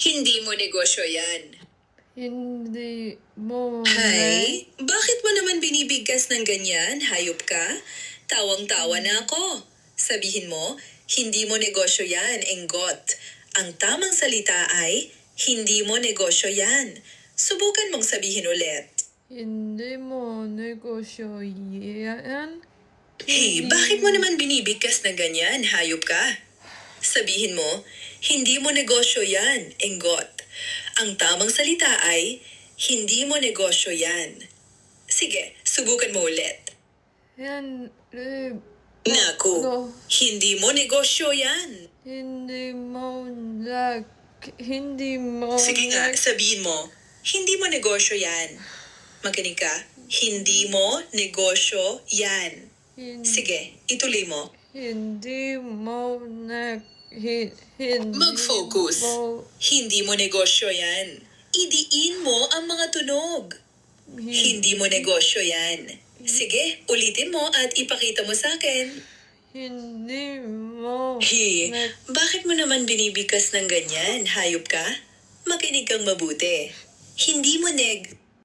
Hindi mo negosyo yan. Hindi mo Hay, bakit mo naman binibigkas ng ganyan? Hayop ka? Tawang-tawa na ako. Sabihin mo, hindi mo negosyo yan, enggot. Ang tamang salita ay, hindi mo negosyo yan. Subukan mong sabihin ulit. Hindi mo negosyo yan. Hey, bakit mo naman binibigkas ng ganyan? Hayop ka? Sabihin mo, hindi mo negosyo yan, enggot. Ang tamang salita ay, hindi mo negosyo yan. Sige, subukan mo ulit. Yan, Naku, no. hindi mo negosyo yan. Hindi mo Sige nga, sabihin mo, hindi mo negosyo yan. Makinig ka, hindi mo negosyo yan. Sige, ituloy mo. Hindi mo Mag-focus. Hindi mo negosyo yan. Idiin mo ang mga tunog. Hindi mo negosyo yan. Sige, ulitin mo at ipakita mo sa akin. Hindi mo Bakit mo naman binibigkas ng ganyan? Hayop ka? Makinig kang mabuti. Hindi mo